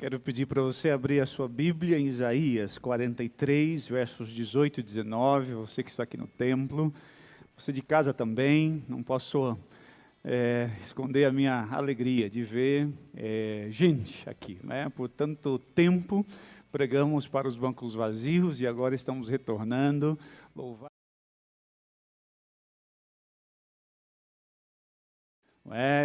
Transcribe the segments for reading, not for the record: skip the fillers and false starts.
Quero pedir para você abrir a sua Bíblia em Isaías 43, versos 18 e 19, você que está aqui no templo, você de casa também, não posso esconder a minha alegria de ver gente aqui, né? Por tanto tempo pregamos para os bancos vazios e agora estamos retornando, louvado.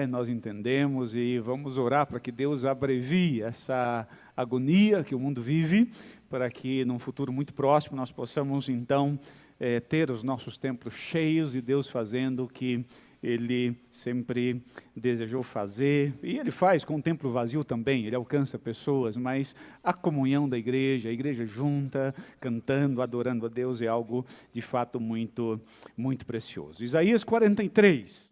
Nós entendemos e vamos orar para que Deus abrevie essa agonia que o mundo vive, para que num futuro muito próximo nós possamos então ter os nossos templos cheios e Deus fazendo o que Ele sempre desejou fazer, e Ele faz com o templo vazio também, Ele alcança pessoas, mas a comunhão da igreja, a igreja junta, cantando, adorando a Deus é algo de fato muito, muito precioso. Isaías 43.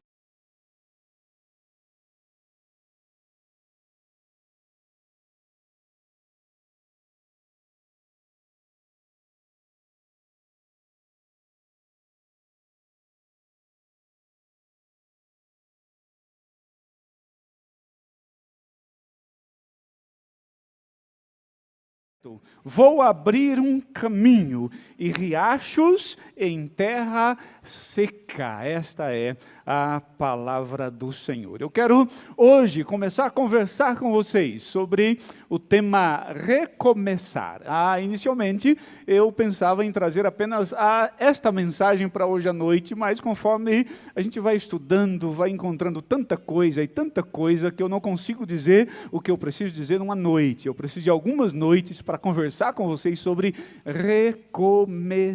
Vou abrir um caminho e riachos em terra seca. Esta é a palavra do Senhor. Eu quero hoje começar a conversar com vocês sobre o tema recomeçar. Inicialmente eu pensava em trazer apenas esta mensagem para hoje à noite, mas conforme a gente vai estudando, vai encontrando tanta coisa e tanta coisa que eu não consigo dizer o que eu preciso dizer numa noite. Eu preciso de algumas noites para conversar com vocês sobre recomeçar.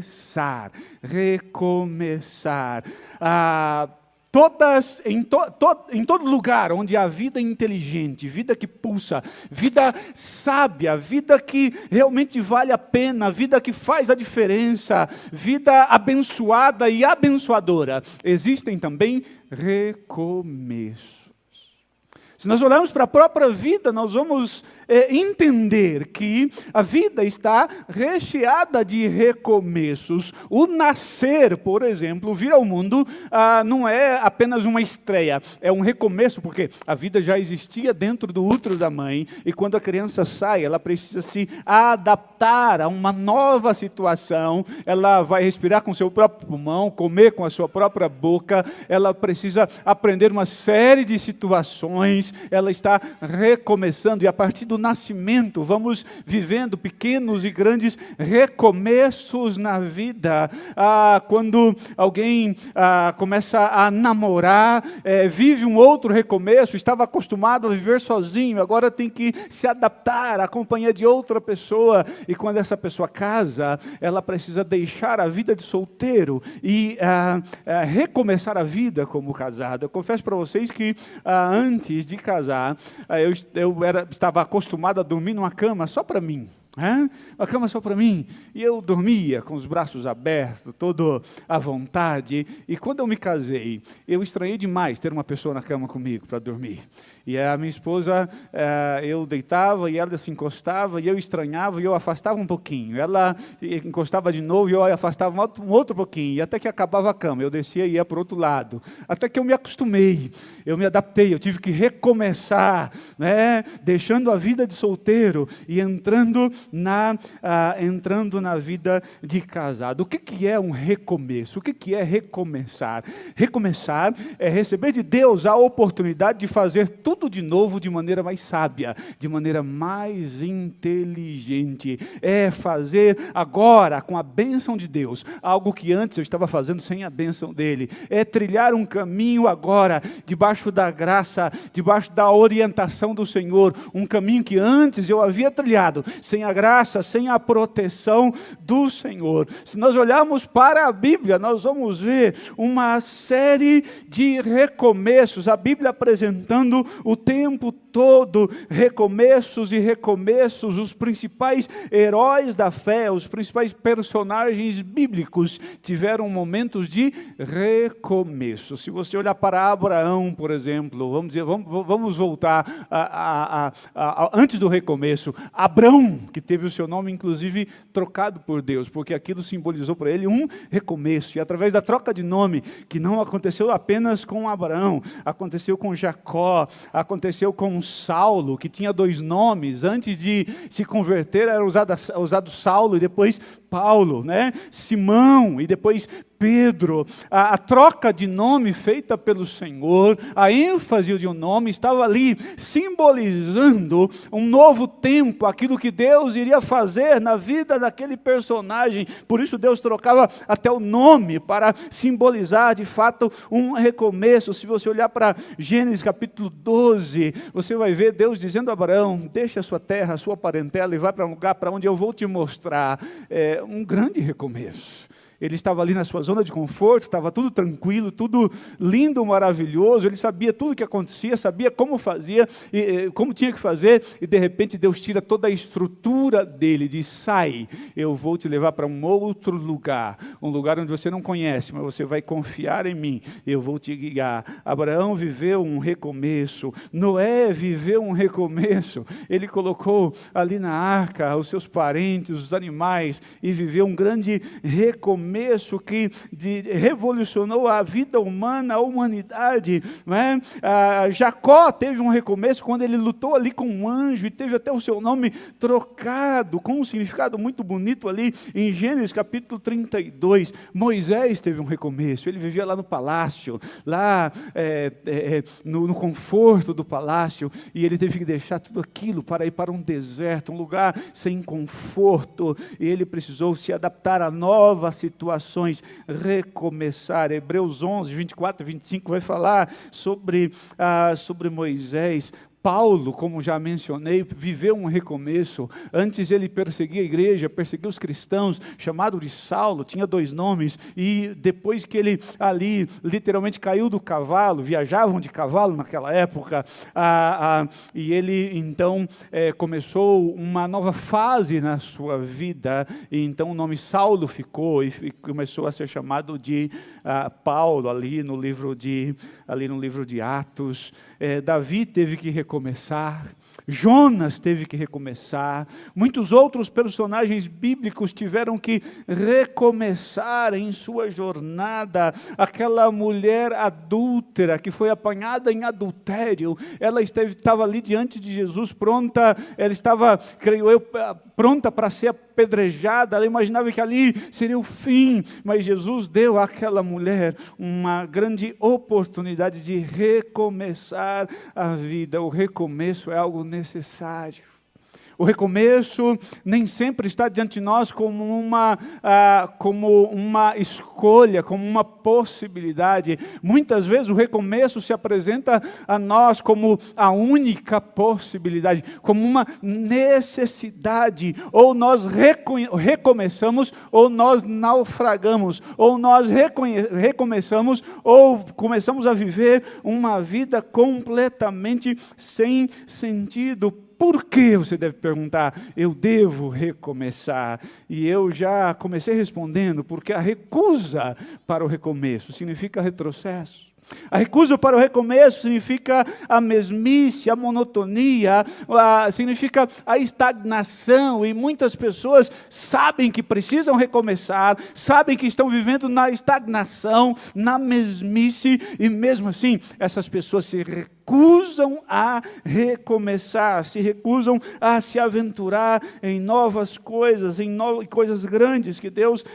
Recomeçar. Em todo lugar onde há vida inteligente, vida que pulsa, vida sábia, vida que realmente vale a pena, vida que faz a diferença, vida abençoada e abençoadora, existem também recomeços. Se nós olharmos para a própria vida, nós vamos entender que a vida está recheada de recomeços. O nascer, por exemplo, vir ao mundo, não é apenas uma estreia, é um recomeço, porque a vida já existia dentro do útero da mãe, e quando a criança sai, ela precisa se adaptar a uma nova situação, ela vai respirar com seu próprio pulmão, comer com a sua própria boca, ela precisa aprender uma série de situações, ela está recomeçando, e a partir do nascimento, vamos vivendo pequenos e grandes recomeços na vida. Quando alguém começa a namorar, vive um outro recomeço, estava acostumado a viver sozinho, agora tem que se adaptar à companhia de outra pessoa, e quando essa pessoa casa, ela precisa deixar a vida de solteiro e recomeçar a vida como casado. Eu confesso para vocês que antes de casar, eu estava acostumado a dormir numa cama só para mim. Uma cama só para mim, e eu dormia com os braços abertos, todo à vontade, e quando eu me casei, eu estranhei demais ter uma pessoa na cama comigo para dormir, e a minha esposa, eu deitava, e ela se encostava, e eu estranhava, e eu afastava um pouquinho, ela encostava de novo, e eu afastava um outro pouquinho, e até que acabava a cama, eu descia e ia para o outro lado, até que eu me acostumei, eu me adaptei, eu tive que recomeçar, deixando a vida de solteiro, e entrando na vida de casado. O que é um recomeço? O que é recomeçar? Recomeçar é receber de Deus a oportunidade de fazer tudo de novo de maneira mais sábia, de maneira mais inteligente. É fazer agora, com a bênção de Deus, algo que antes eu estava fazendo sem a bênção dele. É trilhar um caminho agora, debaixo da graça, debaixo da orientação do Senhor, um caminho que antes eu havia trilhado, sem a graça, sem a proteção do Senhor. Se nós olharmos para a Bíblia, nós vamos ver uma série de recomeços, a Bíblia apresentando o tempo todo recomeços e recomeços. Os principais heróis da fé, os principais personagens bíblicos tiveram momentos de recomeço. Se você olhar para Abraão, por exemplo, vamos voltar antes do recomeço. Abrão, que teve o seu nome inclusive trocado por Deus, porque aquilo simbolizou para ele um recomeço, e através da troca de nome, que não aconteceu apenas com Abraão, aconteceu com Jacó, aconteceu com um Saulo, que tinha 2 nomes. Antes de se converter era usado Saulo e depois Paulo, né? Simão e depois Pedro. A troca de nome feita pelo Senhor, a ênfase de um nome estava ali simbolizando um novo tempo, aquilo que Deus iria fazer na vida daquele personagem. Por isso Deus trocava até o nome para simbolizar de fato um recomeço. Se você olhar para Gênesis capítulo 12, você vai ver Deus dizendo a Abraão: deixa a sua terra, a sua parentela e vai para um lugar para onde eu vou te mostrar. Um grande recomeço. Ele estava ali na sua zona de conforto, estava tudo tranquilo, tudo lindo, maravilhoso, ele sabia tudo o que acontecia, sabia como fazia, como tinha que fazer, e de repente Deus tira toda a estrutura dele, diz: sai, eu vou te levar para um outro lugar, um lugar onde você não conhece, mas você vai confiar em mim, eu vou te guiar. Abraão viveu um recomeço, Noé viveu um recomeço, ele colocou ali na arca os seus parentes, os animais, e viveu um grande recomeço que revolucionou a vida humana, a humanidade, não é? Jacó teve um recomeço quando ele lutou ali com um anjo e teve até o seu nome trocado, com um significado muito bonito ali em Gênesis capítulo 32. Moisés teve um recomeço, ele vivia lá no palácio, lá no conforto do palácio, e ele teve que deixar tudo aquilo para ir para um deserto, um lugar sem conforto, e ele precisou se adaptar a novas situações, recomeçar. Hebreus 11, 24 e 25 vai falar sobre Moisés. Paulo, como já mencionei, viveu um recomeço. Antes ele perseguia a igreja, perseguia os cristãos, chamado de Saulo, tinha 2 nomes, e depois que ele ali literalmente caiu do cavalo, viajavam de cavalo naquela época, e ele então começou uma nova fase na sua vida, e então o nome Saulo ficou e começou a ser chamado de Paulo ali no livro de Atos. Davi teve que recomeçar, Jonas teve que recomeçar, muitos outros personagens bíblicos tiveram que recomeçar em sua jornada. Aquela mulher adúltera que foi apanhada em adultério, ela estava ali diante de Jesus pronta, ela estava, creio eu, pronta para ser apedrejada, ela imaginava que ali seria o fim, mas Jesus deu àquela mulher uma grande oportunidade de recomeçar a vida. O recomeço é algo necessário. O recomeço nem sempre está diante de nós como uma escolha, como uma possibilidade. Muitas vezes o recomeço se apresenta a nós como a única possibilidade, como uma necessidade. Ou nós recomeçamos, ou nós naufragamos, ou nós recomeçamos, ou começamos a viver uma vida completamente sem sentido. Por que, você deve perguntar, eu devo recomeçar? E eu já comecei respondendo, porque a recusa para o recomeço significa retrocesso. A recusa para o recomeço significa a mesmice, a monotonia, significa a estagnação, e muitas pessoas sabem que precisam recomeçar, sabem que estão vivendo na estagnação, na mesmice, e mesmo assim, essas pessoas se recusam a recomeçar, se recusam a se aventurar em novas coisas, em coisas grandes que Deus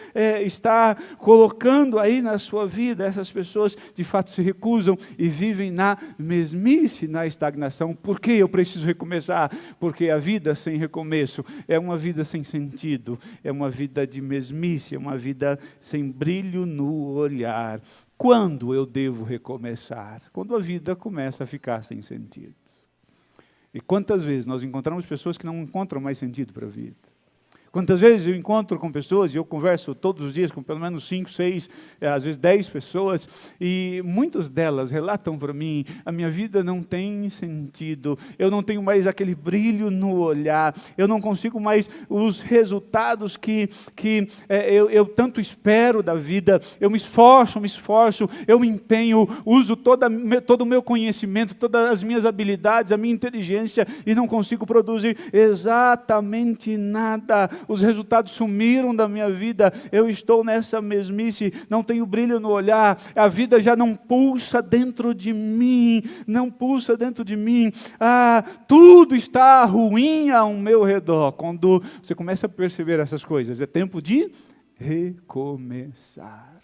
está colocando aí na sua vida. Essas pessoas de fato se recusam e vivem na mesmice, na estagnação. Por que eu preciso recomeçar? Porque a vida sem recomeço é uma vida sem sentido, é uma vida de mesmice, é uma vida sem brilho no olhar. Quando eu devo recomeçar? Quando a vida começa a ficar sem sentido. E quantas vezes nós encontramos pessoas que não encontram mais sentido para a vida? Quantas vezes eu encontro com pessoas, e eu converso todos os dias com pelo menos 5, 6, às vezes 10 pessoas, e muitas delas relatam para mim, a minha vida não tem sentido, eu não tenho mais aquele brilho no olhar, eu não consigo mais os resultados que eu tanto espero da vida, eu me esforço, eu me empenho, uso todo o meu conhecimento, todas as minhas habilidades, a minha inteligência, e não consigo produzir exatamente nada. os resultados sumiram da minha vida, eu estou nessa mesmice, não tenho brilho no olhar, a vida já não pulsa dentro de mim, não pulsa dentro de mim, tudo está ruim ao meu redor. Quando você começa a perceber essas coisas, é tempo de recomeçar.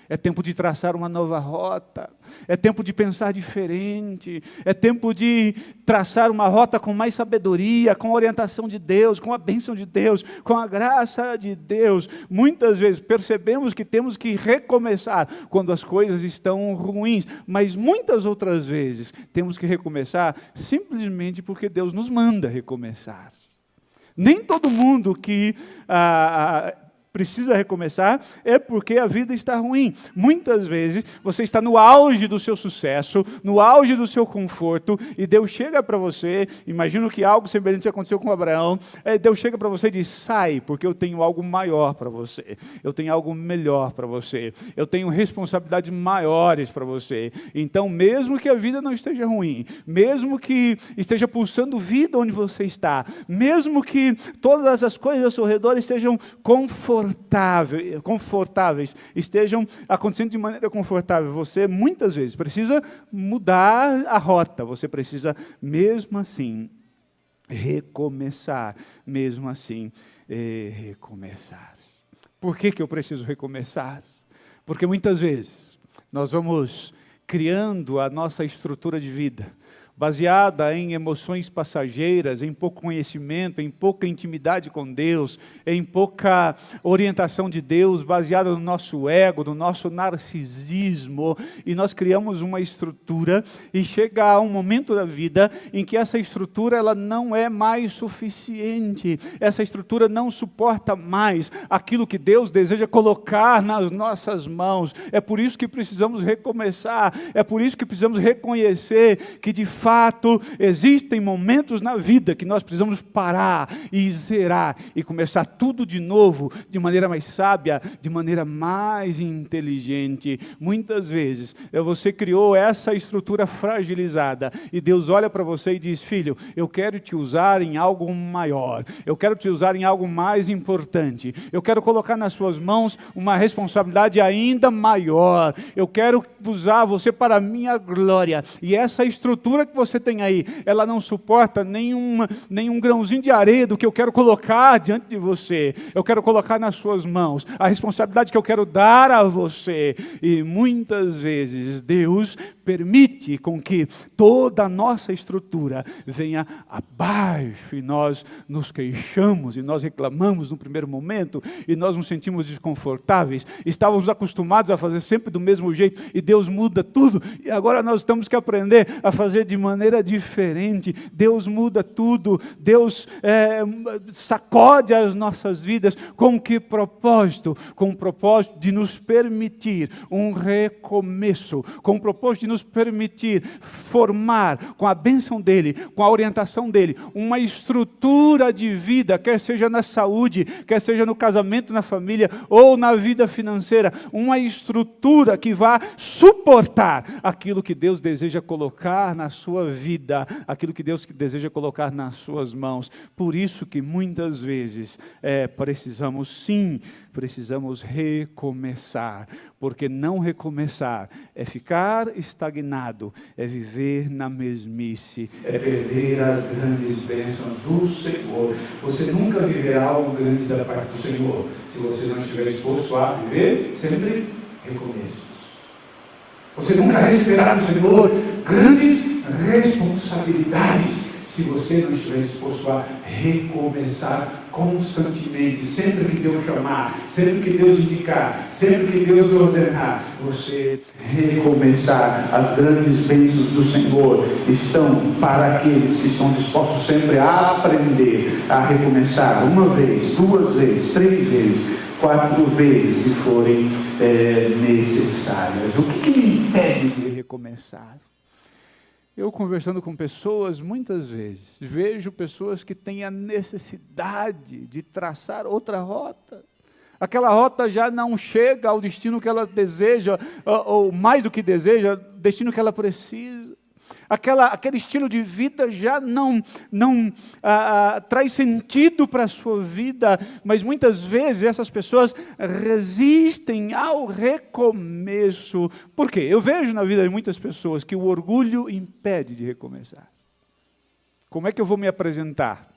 É tempo de traçar uma nova rota, é tempo de pensar diferente, é tempo de traçar uma rota com mais sabedoria, com a orientação de Deus, com a bênção de Deus, com a graça de Deus. Muitas vezes percebemos que temos que recomeçar quando as coisas estão ruins, mas muitas outras vezes temos que recomeçar simplesmente porque Deus nos manda recomeçar. Nem todo mundo que precisa recomeçar, é porque a vida está ruim. Muitas vezes você está no auge do seu sucesso, no auge do seu conforto, e Deus chega para você, imagino que algo semelhante aconteceu com Abraão, Deus chega para você e diz, sai, porque eu tenho algo maior para você, eu tenho algo melhor para você, eu tenho responsabilidades maiores para você. Então, mesmo que a vida não esteja ruim, mesmo que esteja pulsando vida onde você está, mesmo que todas as coisas ao seu redor estejam confortáveis, estejam acontecendo de maneira confortável, você muitas vezes precisa mudar a rota, você precisa mesmo assim recomeçar, mesmo assim recomeçar. Por que eu preciso recomeçar? Porque muitas vezes nós vamos criando a nossa estrutura de vida baseada em emoções passageiras, em pouco conhecimento, em pouca intimidade com Deus, em pouca orientação de Deus, baseada no nosso ego, no nosso narcisismo, e nós criamos uma estrutura, e chega um momento da vida em que essa estrutura ela não é mais suficiente, essa estrutura não suporta mais aquilo que Deus deseja colocar nas nossas mãos. É por isso que precisamos recomeçar, é por isso que precisamos reconhecer que de fato, existem momentos na vida que nós precisamos parar e zerar e começar tudo de novo, de maneira mais sábia, de maneira mais inteligente. Muitas vezes, você criou essa estrutura fragilizada e Deus olha para você e diz, filho, eu quero te usar em algo maior, eu quero te usar em algo mais importante, eu quero colocar nas suas mãos uma responsabilidade ainda maior, eu quero usar você para a minha glória, e essa estrutura que você tem aí, ela não suporta nenhum grãozinho de areia do que eu quero colocar diante de você. Eu quero colocar nas suas mãos a responsabilidade que eu quero dar a você. E muitas vezes Deus permite com que toda a nossa estrutura venha abaixo e nós nos queixamos e nós reclamamos no primeiro momento e nós nos sentimos desconfortáveis. Estávamos acostumados a fazer sempre do mesmo jeito e Deus muda tudo e agora nós temos que aprender a fazer de maneira diferente. Deus muda tudo, Deus sacode as nossas vidas. Com que propósito? Com o propósito de nos permitir um recomeço, com o propósito de nos permitir formar, com a bênção dEle, com a orientação dEle, uma estrutura de vida, quer seja na saúde, quer seja no casamento, na família, ou na vida financeira, uma estrutura que vá suportar aquilo que Deus deseja colocar na sua vida, aquilo que Deus deseja colocar nas suas mãos. Por isso que muitas vezes precisamos recomeçar, porque não recomeçar é ficar estagnado, é viver na mesmice, é perder as grandes bênçãos do Senhor. Você nunca viverá algo grande da parte do Senhor, se você não estiver disposto a viver sempre recomeços. Você nunca receberá do Senhor grandes responsabilidades, se você não estiver disposto a recomeçar constantemente, sempre que Deus chamar, sempre que Deus indicar, sempre que Deus ordenar, você recomeçar. As grandes bênçãos do Senhor estão para aqueles que estão dispostos sempre a aprender, a recomeçar, uma vez, duas vezes, três vezes, 4 vezes, se forem necessárias. O que me impede de recomeçar? Eu conversando com pessoas, muitas vezes, vejo pessoas que têm a necessidade de traçar outra rota. Aquela rota já não chega ao destino que ela deseja, ou mais do que deseja, o destino que ela precisa. Aquele estilo de vida já não traz sentido para a sua vida, mas muitas vezes essas pessoas resistem ao recomeço. Por quê? Eu vejo na vida de muitas pessoas que o orgulho impede de recomeçar. Como é que eu vou me apresentar?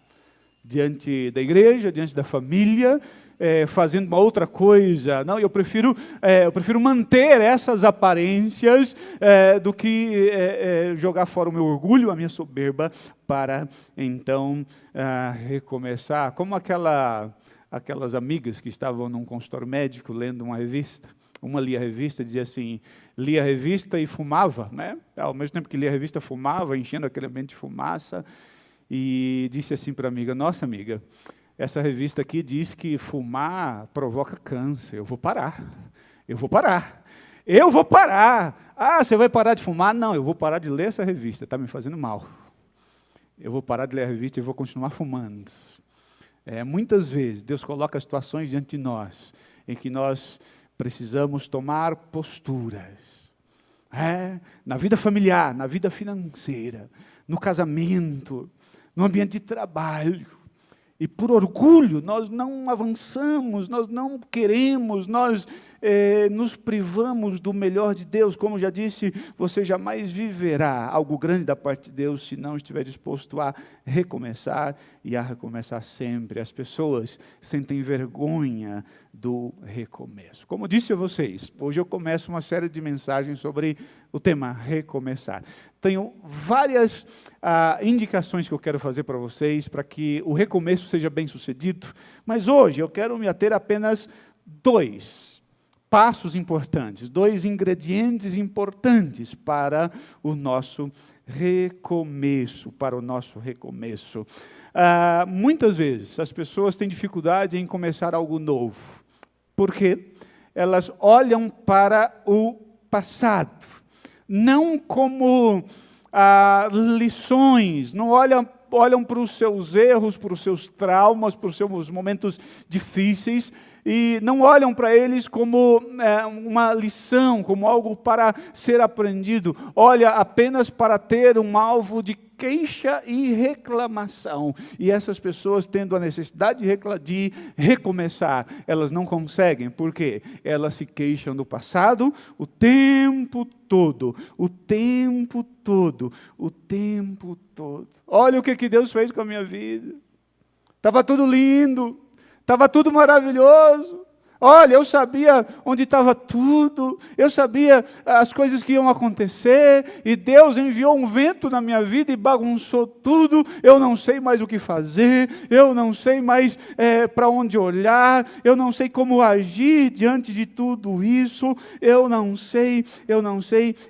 Diante da igreja, diante da família, fazendo uma outra coisa. Não, eu prefiro manter essas aparências do que jogar fora o meu orgulho, a minha soberba, para então recomeçar. Como aquelas amigas que estavam num consultório médico lendo uma revista. Uma lia a revista e dizia assim, lia a revista e fumava, né? Ao mesmo tempo que lia a revista, fumava, enchendo aquele ambiente de fumaça, e disse assim para a amiga, nossa amiga, essa revista aqui diz que fumar provoca câncer, eu vou parar. Ah, você vai parar de fumar? Não, eu vou parar de ler essa revista, está me fazendo mal. Eu vou parar de ler a revista e vou continuar fumando. Muitas vezes, Deus coloca situações diante de nós, em que nós precisamos tomar posturas. Na vida familiar, na vida financeira, no casamento, no ambiente de trabalho. E por orgulho nós não avançamos, nós não queremos, nós nos privamos do melhor de Deus. Como já disse, você jamais viverá algo grande da parte de Deus se não estiver disposto a recomeçar e a recomeçar sempre. As pessoas sentem vergonha do recomeço. Como disse a vocês, hoje eu começo uma série de mensagens sobre o tema recomeçar. Tenho várias indicações que eu quero fazer para vocês, para que o recomeço seja bem sucedido, mas hoje eu quero me ater a apenas 2 passos importantes, 2 ingredientes importantes para o nosso recomeço, muitas vezes as pessoas têm dificuldade em começar algo novo, porque elas olham para o passado, não como lições, não olham para os seus erros, para os seus traumas, para os seus momentos difíceis, e não olham para eles como uma lição, como algo para ser aprendido. Olha apenas para ter um alvo de queixa e reclamação. E essas pessoas, tendo a necessidade de recomeçar, elas não conseguem. Por quê? Elas se queixam do passado o tempo todo. Olha o que Deus fez com a minha vida. Estava tudo lindo. Estava tudo maravilhoso. Olha, eu sabia onde estava tudo, eu sabia as coisas que iam acontecer, e Deus enviou um vento na minha vida e bagunçou tudo, eu não sei mais o que fazer, eu não sei mais para onde olhar, eu não sei como agir diante de tudo isso, eu não sei,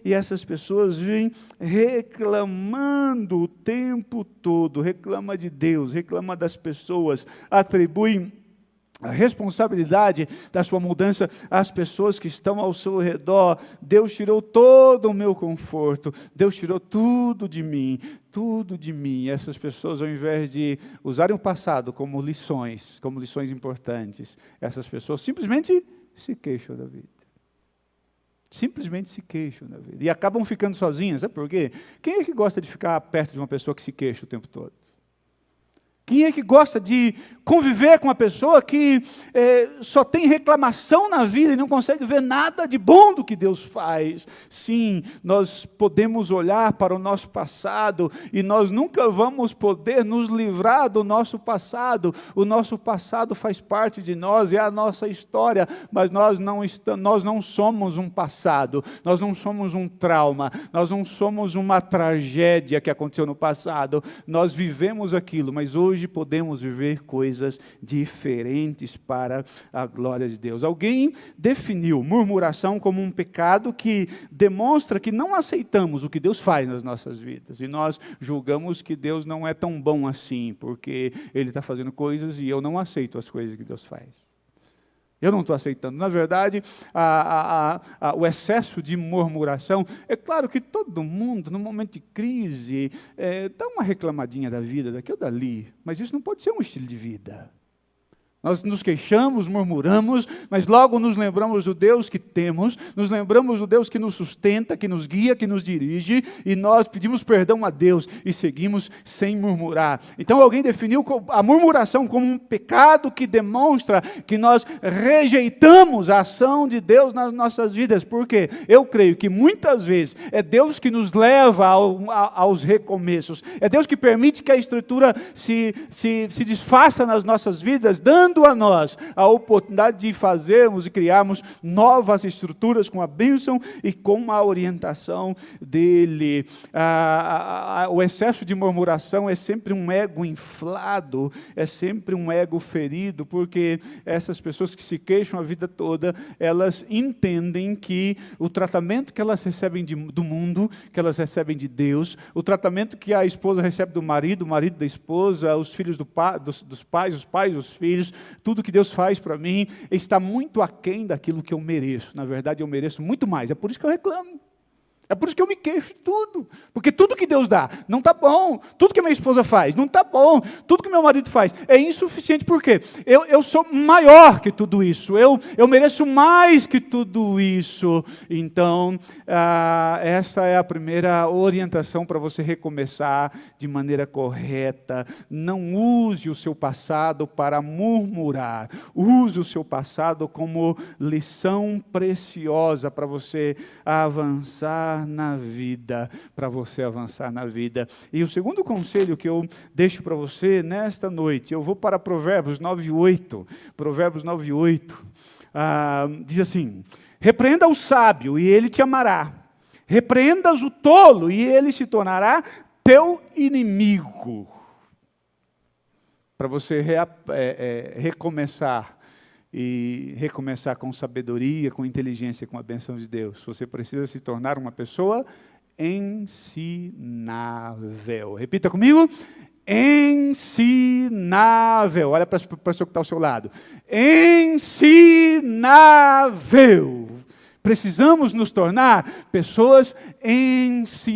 e essas pessoas vêm reclamando o tempo todo, reclama de Deus, reclama das pessoas, atribuem a responsabilidade da sua mudança às pessoas que estão ao seu redor. Deus tirou todo o meu conforto, Deus tirou tudo de mim. E essas pessoas, ao invés de usarem o passado como lições importantes, essas pessoas simplesmente se queixam da vida. E acabam ficando sozinhas. Sabe por quê? Quem é que gosta de ficar perto de uma pessoa que se queixa o tempo todo? Quem é que gosta de conviver com uma pessoa que só tem reclamação na vida e não consegue ver nada de bom do que Deus faz? Sim, nós podemos olhar para o nosso passado e nós nunca vamos poder nos livrar do nosso passado. O nosso passado faz parte de nós, é a nossa história, mas nós não somos um passado, nós não somos um trauma, nós não somos uma tragédia que aconteceu no passado. Nós vivemos aquilo, mas hoje podemos viver coisas diferentes para a glória de Deus. Alguém definiu murmuração como um pecado que demonstra que não aceitamos o que Deus faz nas nossas vidas. E nós julgamos que Deus não é tão bom assim, porque Ele está fazendo coisas e eu não aceito as coisas que Deus faz. Eu não estou aceitando. Na verdade, o excesso de murmuração, é claro que todo mundo, no momento de crise, dá uma reclamadinha da vida, daqui ou dali, mas isso não pode ser um estilo de vida. Nós nos queixamos, murmuramos, mas logo nos lembramos do Deus que temos, nos lembramos do Deus que nos sustenta, que nos guia, que nos dirige, e nós pedimos perdão a Deus e seguimos sem murmurar. Então alguém definiu a murmuração como um pecado que demonstra que nós rejeitamos a ação de Deus nas nossas vidas. Por quê? Eu creio que muitas vezes é Deus que nos leva aos recomeços, é Deus que permite que a estrutura se desfaça nas nossas vidas, dando a nós a oportunidade de fazermos e criarmos novas estruturas com a bênção e com a orientação dele. O excesso de murmuração é sempre um ego inflado, é sempre um ego ferido, porque essas pessoas que se queixam a vida toda, elas entendem que o tratamento que elas recebem do mundo, que elas recebem de Deus, o tratamento que a esposa recebe do marido, o marido da esposa, os filhos dos pais, os pais dos filhos, tudo que Deus faz para mim está muito aquém daquilo que eu mereço. Na verdade, eu mereço muito mais. É por isso que eu reclamo. É por isso que eu me queixo de tudo. Porque tudo que Deus dá não está bom. Tudo que minha esposa faz não está bom. Tudo que meu marido faz é insuficiente. Por quê? Eu sou maior que tudo isso. Eu mereço mais que tudo isso. Então, essa é a primeira orientação para você recomeçar de maneira correta. Não use o seu passado para murmurar. Use o seu passado como lição preciosa para você avançar na vida, para você avançar na vida. E o segundo conselho que eu deixo para você nesta noite, eu vou para Provérbios 9:8. Provérbios 9:8 diz assim: repreenda o sábio e ele te amará, repreendas o tolo e ele se tornará teu inimigo. Para você recomeçar, e recomeçar com sabedoria, com inteligência, com a bênção de Deus. Você precisa se tornar uma pessoa ensinável. Repita comigo. Ensinável. Olha para a pessoa que está ao seu lado. Ensinável. Precisamos nos tornar pessoas ensináveis.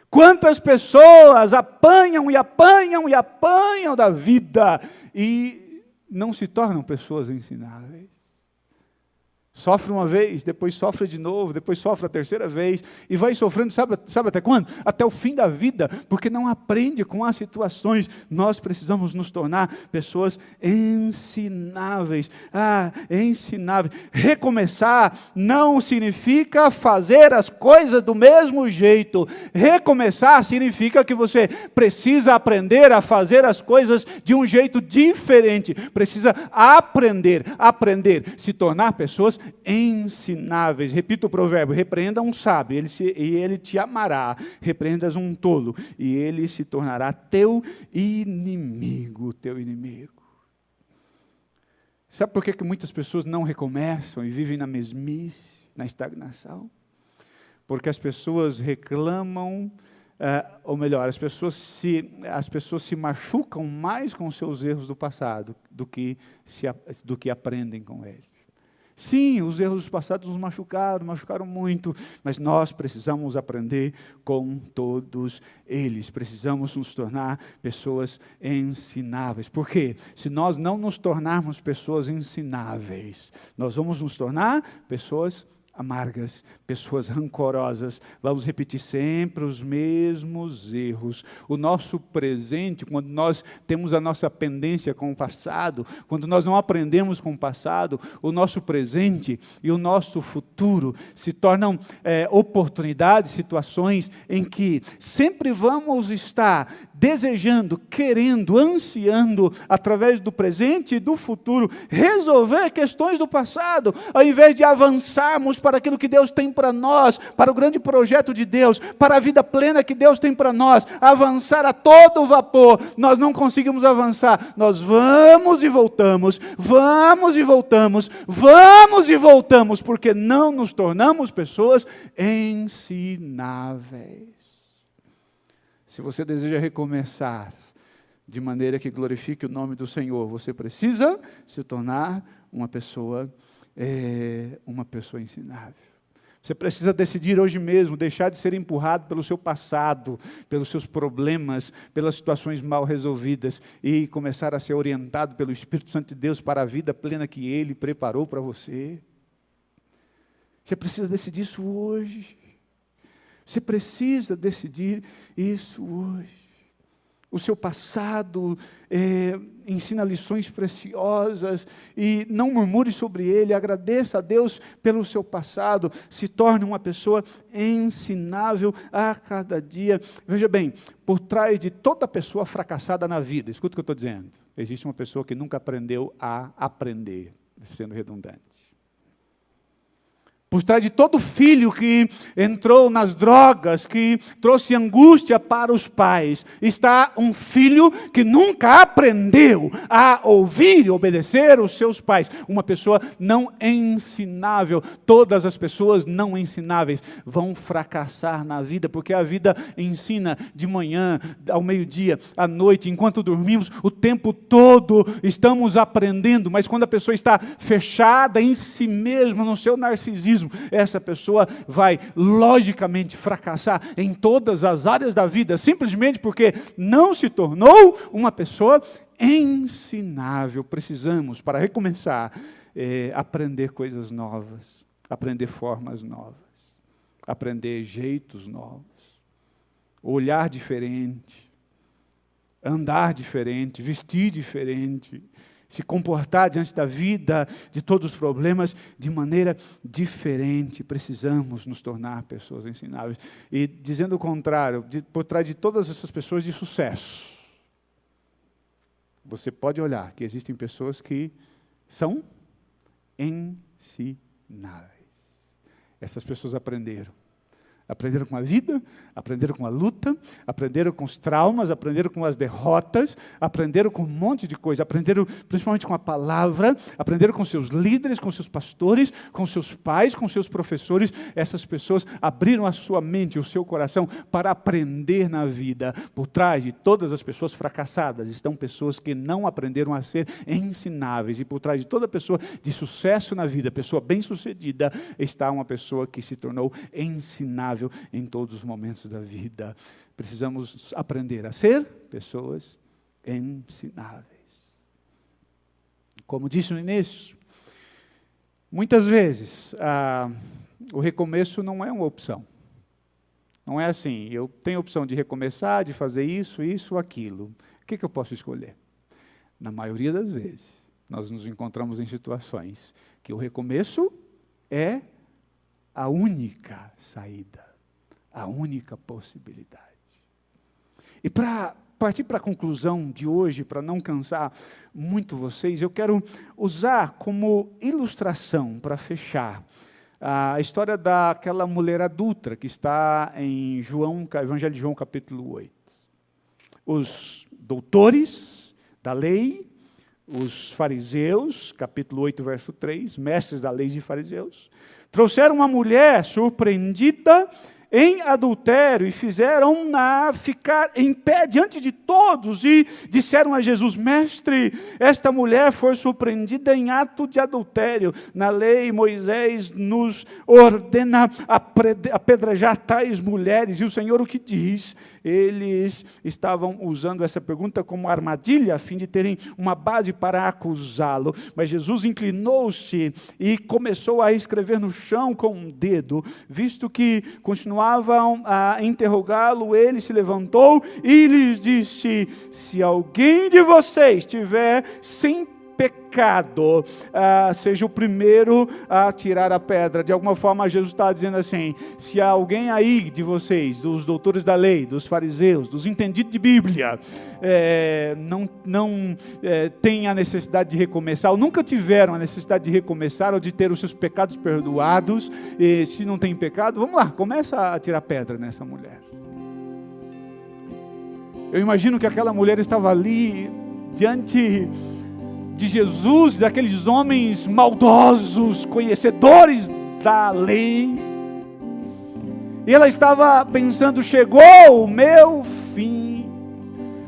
Quantas pessoas apanham e apanham e apanham da vida e não se tornam pessoas ensináveis. Sofre uma vez, depois sofre de novo, depois sofre a terceira vez, e vai sofrendo, sabe até quando? Até o fim da vida, porque não aprende com as situações. Nós precisamos nos tornar pessoas ensináveis. Ensináveis. Recomeçar não significa fazer as coisas do mesmo jeito. Recomeçar significa que você precisa aprender a fazer as coisas de um jeito diferente. Precisa aprender, se tornar pessoas ensináveis. Repita o provérbio: repreenda um sábio e ele te amará, repreendas um tolo e ele se tornará teu inimigo, Sabe por que muitas pessoas não recomeçam e vivem na mesmice, na estagnação? Porque as pessoas reclamam, ou melhor, as pessoas se machucam mais com os seus erros do passado do que aprendem com eles. Sim, os erros passados nos machucaram muito, mas nós precisamos aprender com todos eles. Precisamos nos tornar pessoas ensináveis. Por quê? Se nós não nos tornarmos pessoas ensináveis, nós vamos nos tornar pessoas amargas, pessoas rancorosas, vamos repetir sempre os mesmos erros. O nosso presente, quando nós temos a nossa pendência com o passado, quando nós não aprendemos com o passado, o nosso presente e o nosso futuro se tornam oportunidades, situações em que sempre vamos estar desejando, querendo, ansiando, através do presente e do futuro, resolver questões do passado, ao invés de avançarmos para aquilo que Deus tem para nós, para o grande projeto de Deus, para a vida plena que Deus tem para nós, avançar a todo vapor. Nós não conseguimos avançar, nós vamos e voltamos, porque não nos tornamos pessoas ensináveis. Se você deseja recomeçar de maneira que glorifique o nome do Senhor, você precisa se tornar uma pessoa ensinável. Você precisa decidir hoje mesmo, deixar de ser empurrado pelo seu passado, pelos seus problemas, pelas situações mal resolvidas e começar a ser orientado pelo Espírito Santo de Deus para a vida plena que Ele preparou para você. Você precisa decidir isso hoje. Você precisa decidir isso hoje. O seu passado ensina lições preciosas e não murmure sobre ele, agradeça a Deus pelo seu passado, se torne uma pessoa ensinável a cada dia. Veja bem, por trás de toda pessoa fracassada na vida, escuta o que eu estou dizendo, existe uma pessoa que nunca aprendeu a aprender, sendo redundante. Por trás de todo filho que entrou nas drogas, que trouxe angústia para os pais, está um filho que nunca aprendeu a ouvir e obedecer os seus pais. Uma pessoa não ensinável. Todas as pessoas não ensináveis vão fracassar na vida, porque a vida ensina de manhã, ao meio-dia, à noite, enquanto dormimos, o tempo todo estamos aprendendo, mas quando a pessoa está fechada em si mesma, no seu narcisismo, essa pessoa vai logicamente fracassar em todas as áreas da vida, simplesmente porque não se tornou uma pessoa ensinável. Precisamos, para recomeçar, aprender coisas novas, aprender formas novas, aprender jeitos novos, olhar diferente, andar diferente, vestir diferente, se comportar diante da vida, de todos os problemas, de maneira diferente. Precisamos nos tornar pessoas ensináveis. E dizendo o contrário, por trás de todas essas pessoas de sucesso, você pode olhar que existem pessoas que são ensináveis. Essas pessoas aprenderam com a vida, aprenderam com a luta, aprenderam com os traumas, aprenderam com as derrotas, aprenderam com um monte de coisa, aprenderam principalmente com a palavra, aprenderam com seus líderes, com seus pastores, com seus pais, com seus professores. Essas pessoas abriram a sua mente, o seu coração para aprender na vida. Por trás de todas as pessoas fracassadas estão pessoas que não aprenderam a ser ensináveis, e por trás de toda pessoa de sucesso na vida, pessoa bem-sucedida, está uma pessoa que se tornou ensinável em todos os momentos da vida. Precisamos aprender a ser pessoas ensináveis. Como disse no início, muitas vezes o recomeço não é uma opção. Não é assim, eu tenho a opção de recomeçar, de fazer isso, aquilo. O que eu posso escolher? Na maioria das vezes, nós nos encontramos em situações que o recomeço é a única saída, a única possibilidade. E para partir para a conclusão de hoje, para não cansar muito vocês, eu quero usar como ilustração, para fechar, a história daquela mulher adúltera que está em Evangelho de João, capítulo 8. Os doutores da lei, os fariseus, capítulo 8, verso 3, mestres da lei e fariseus, trouxeram uma mulher surpreendida em adultério e fizeram-na ficar em pé diante de todos e disseram a Jesus: Mestre, esta mulher foi surpreendida em ato de adultério. Na lei, Moisés nos ordena apedrejar tais mulheres. E o Senhor o que diz? Eles estavam usando essa pergunta como armadilha, a fim de terem uma base para acusá-lo. Mas Jesus inclinou-se e começou a escrever no chão com um dedo. Visto que continuavam a interrogá-lo, ele se levantou e lhes disse: se alguém de vocês tiver sem pecado, seja o primeiro a tirar a pedra. De alguma forma, Jesus está dizendo assim: se há alguém aí de vocês, dos doutores da lei, dos fariseus, dos entendidos de Bíblia, não tem a necessidade de recomeçar, ou nunca tiveram a necessidade de recomeçar, ou de ter os seus pecados perdoados, e se não tem pecado, vamos lá, começa a tirar pedra nessa mulher. Eu imagino que aquela mulher estava ali, diante de Jesus, daqueles homens maldosos, conhecedores da lei, e ela estava pensando: chegou o meu fim,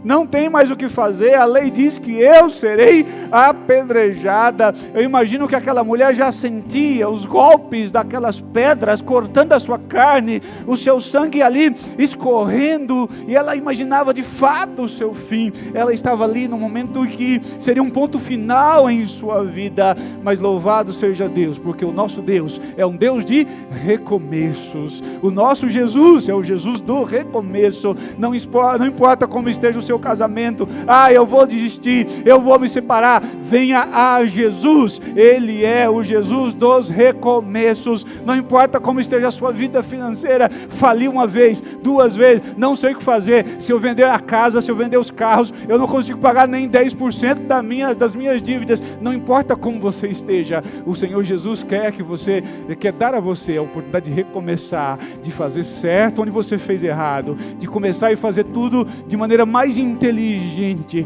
não tem mais o que fazer, a lei diz que eu serei apedrejada. Eu imagino que aquela mulher já sentia os golpes daquelas pedras cortando a sua carne, o seu sangue ali escorrendo, e ela imaginava de fato o seu fim. Ela estava ali no momento que seria um ponto final em sua vida, mas louvado seja Deus, porque o nosso Deus é um Deus de recomeços. O nosso Jesus é o Jesus do recomeço. Não importa como esteja o seu casamento, eu vou desistir, eu vou me separar, venha a Jesus, Ele é o Jesus dos recomeços. Não importa como esteja a sua vida financeira, fali uma vez, 2 vezes, não sei o que fazer, se eu vender a casa, se eu vender os carros, eu não consigo pagar nem 10% das minhas dívidas. Não importa como você esteja, o Senhor Jesus quer dar a você a oportunidade de recomeçar, de fazer certo onde você fez errado, de começar e fazer tudo de maneira mais inteligente.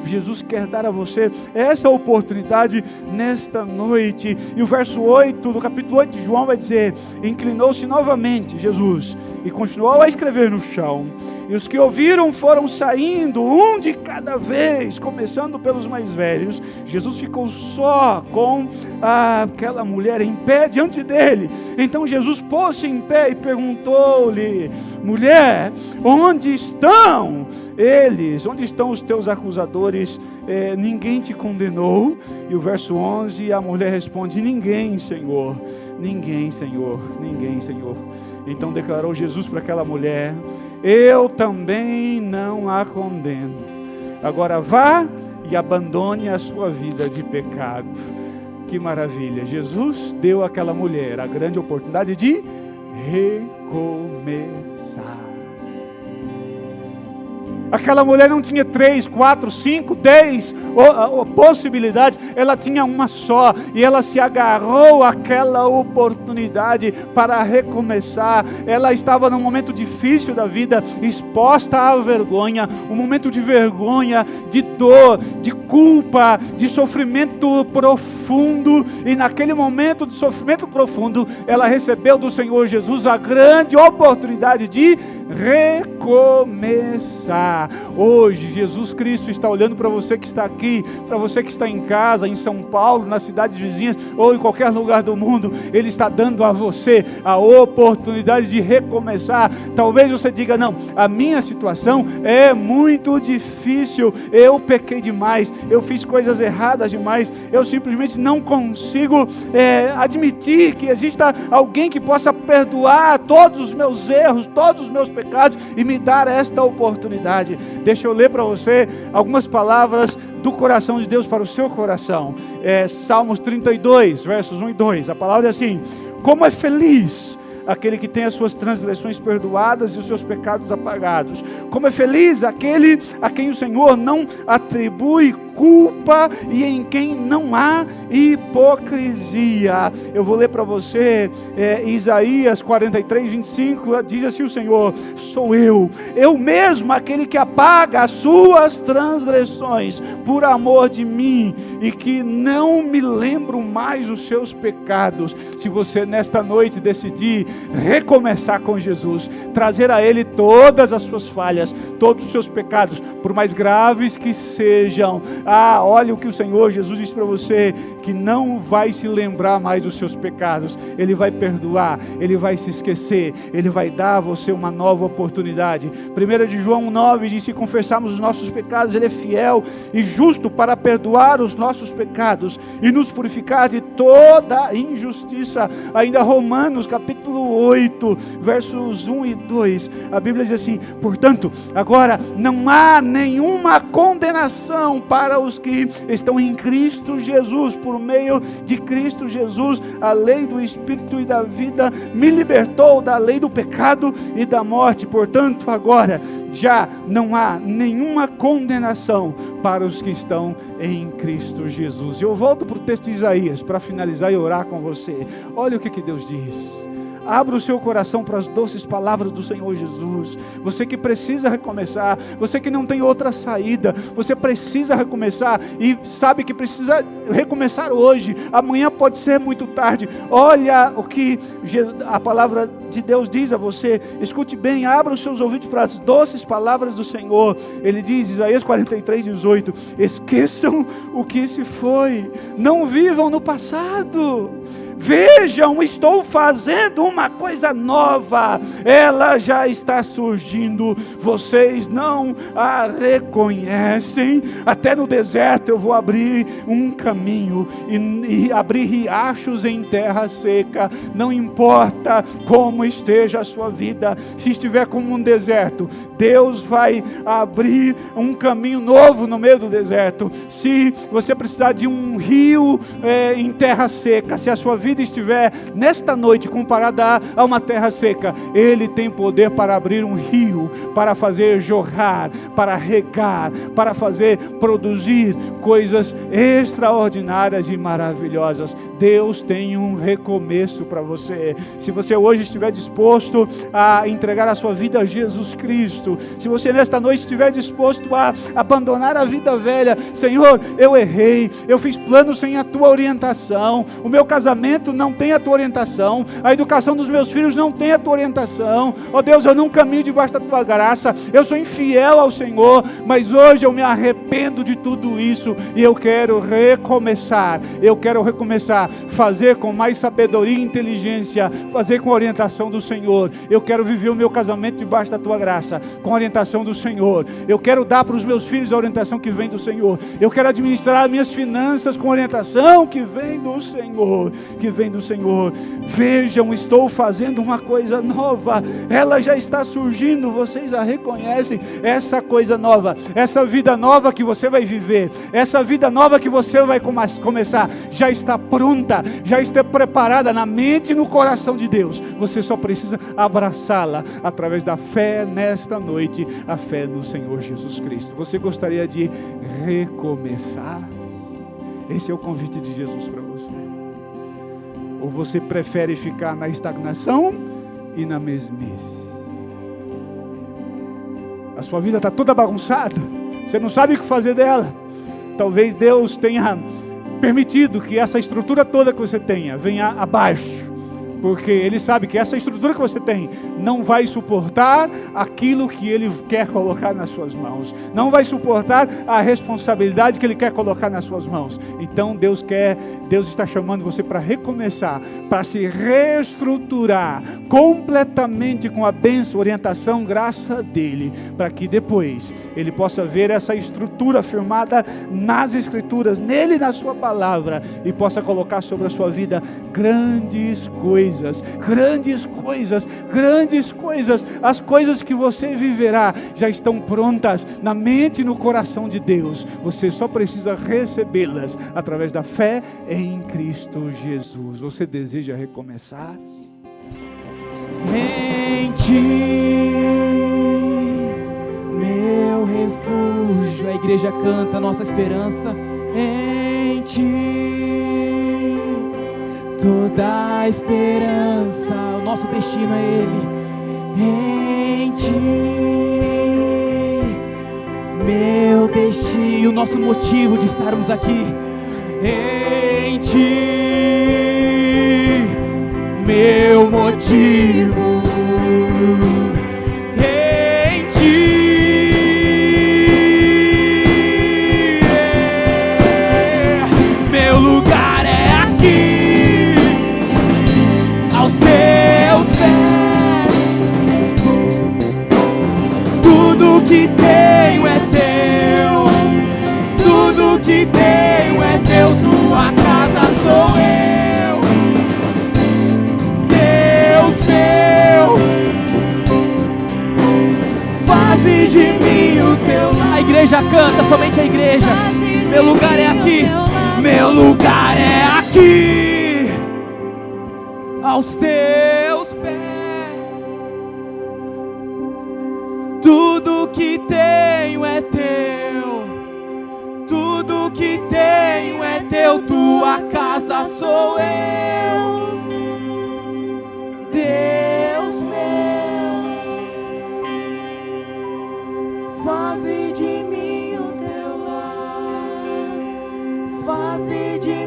Jesus quer dar a você essa oportunidade nesta noite. E o verso 8 do capítulo 8 de João vai dizer: inclinou-se novamente Jesus e continuou a escrever no chão. E os que ouviram foram saindo, um de cada vez, começando pelos mais velhos. Jesus ficou só com aquela mulher em pé diante dele. Então Jesus pôs-se em pé e perguntou-lhe: mulher, onde estão eles? Onde estão os teus acusadores? Ninguém te condenou? E o verso 11, a mulher responde: ninguém, Senhor. Ninguém, Senhor. Ninguém, Senhor. Então declarou Jesus para aquela mulher: eu também não a condeno. Agora vá e abandone a sua vida de pecado. Que maravilha! Jesus deu àquela mulher a grande oportunidade de recomeçar. Aquela mulher não tinha 3, 4, 5, 10 possibilidades, ela tinha uma só, e ela se agarrou àquela oportunidade para recomeçar. Ela estava num momento difícil da vida, exposta à vergonha, um momento de vergonha, de dor, de culpa, de sofrimento profundo, e naquele momento de sofrimento profundo, ela recebeu do Senhor Jesus a grande oportunidade de recomeçar. Hoje Jesus Cristo está olhando para você que está aqui, para você que está em casa, em São Paulo, nas cidades vizinhas ou em qualquer lugar do mundo. Ele está dando a você a oportunidade de recomeçar. Talvez você diga: não, a minha situação é muito difícil, eu pequei demais, eu fiz coisas erradas demais, eu simplesmente não consigo admitir que exista alguém que possa perdoar todos os meus erros, todos os meus pecados e me dar esta oportunidade. Deixa eu ler para você algumas palavras do coração de Deus para o seu coração. Salmos 32, versos 1 e 2. A palavra é assim: como é feliz aquele que tem as suas transgressões perdoadas e os seus pecados apagados. Como é feliz aquele a quem o Senhor não atribui culpa e em quem não há hipocrisia. Eu vou ler para você Isaías 43, 25, diz assim o Senhor: sou eu mesmo aquele que apaga as suas transgressões por amor de mim, e que não me lembro mais os seus pecados. Se você nesta noite decidir recomeçar com Jesus, trazer a Ele todas as suas falhas, todos os seus pecados, por mais graves que sejam, olha o que o Senhor Jesus diz para você: que não vai se lembrar mais dos seus pecados. Ele vai perdoar, Ele vai se esquecer, Ele vai dar a você uma nova oportunidade. 1 de João 9 diz: se confessarmos os nossos pecados, Ele é fiel e justo para perdoar os nossos pecados e nos purificar de toda injustiça. Ainda Romanos capítulo 8, versos 1 e 2, a Bíblia diz assim: portanto, agora não há nenhuma condenação para os que estão em Cristo Jesus. Por meio de Cristo Jesus, a lei do Espírito e da vida me libertou da lei do pecado e da morte. Portanto, agora já não há nenhuma condenação para os que estão em Cristo Jesus. Eu volto para o texto de Isaías para finalizar e orar com você. Olha o que Deus diz: abra o seu coração para as doces palavras do Senhor Jesus. Você que precisa recomeçar, você que não tem outra saída, você precisa recomeçar e sabe que precisa recomeçar hoje. Amanhã pode ser muito tarde. Olha o que a palavra de Deus diz a você. Escute bem, abra os seus ouvidos para as doces palavras do Senhor. Ele diz, Isaías 43:18, esqueçam o que se foi, não vivam no passado. Vejam, estou fazendo uma coisa nova, ela já está surgindo, vocês não a reconhecem. Até no deserto eu vou abrir um caminho e abrir riachos em terra seca. Não importa como esteja a sua vida, se estiver como um deserto, Deus vai abrir um caminho novo no meio do deserto. Se você precisar de um rio em terra seca, se a sua vida estiver nesta noite comparada a uma terra seca, Ele tem poder para abrir um rio, para fazer jorrar, para regar, para fazer produzir coisas extraordinárias e maravilhosas. Deus tem um recomeço para você. Se você hoje estiver disposto a entregar a sua vida a Jesus Cristo, se você nesta noite estiver disposto a abandonar a vida velha, Senhor, eu errei, eu fiz planos sem a tua orientação, o meu casamento não tem a tua orientação, a educação dos meus filhos não tem a tua orientação, ó Deus, eu não caminho debaixo da tua graça, eu sou infiel ao Senhor, mas hoje eu me arrependo de tudo isso e eu quero recomeçar, fazer com mais sabedoria e inteligência, fazer com a orientação do Senhor. Eu quero viver o meu casamento debaixo da tua graça, com a orientação do Senhor. Eu quero dar para os meus filhos a orientação que vem do Senhor. Eu quero administrar as minhas finanças com a orientação que vem do Senhor, Senhor. Vejam, estou fazendo uma coisa nova, ela já está surgindo, vocês a reconhecem? Essa coisa nova, essa vida nova que você vai viver, essa vida nova que você vai começar, já está pronta, já está preparada na mente e no coração de Deus. Você só precisa abraçá-la através da fé nesta noite, a fé no Senhor Jesus Cristo. Você gostaria de recomeçar? Esse é o convite de Jesus para você. Ou você prefere ficar na estagnação e na mesmice? A sua vida está toda bagunçada, você não sabe o que fazer dela. Talvez Deus tenha permitido que essa estrutura toda que você tenha venha abaixo, porque Ele sabe que essa estrutura que você tem não vai suportar aquilo que Ele quer colocar nas suas mãos, não vai suportar a responsabilidade que Ele quer colocar nas suas mãos. Então Deus está chamando você para recomeçar, para se reestruturar completamente com a bênção, orientação, graça dEle, para que depois Ele possa ver essa estrutura firmada nas Escrituras, nele, na sua palavra, e possa colocar sobre a sua vida grandes coisas. As coisas que você viverá já estão prontas na mente e no coração de Deus. Você só precisa recebê-las através da fé em Cristo Jesus. Você deseja recomeçar? Em Ti, meu refúgio. A igreja canta, nossa esperança. Em Ti, toda a esperança, o nosso destino é Ele. Em Ti, meu destino, o nosso motivo de estarmos aqui. Em Ti, meu motivo. Em Ti, meu lugar é aqui, aos teus pés. Tudo que tenho é teu, tudo que tenho é teu. Tua casa sou eu, Deus meu. Faze de mim o teu lar. A igreja canta, somente a igreja. Meu lugar é aqui, meu lugar é aqui, aos teus pés. Tudo que tenho é teu, tudo que tenho é teu. Tua casa sou eu, Deus. faze de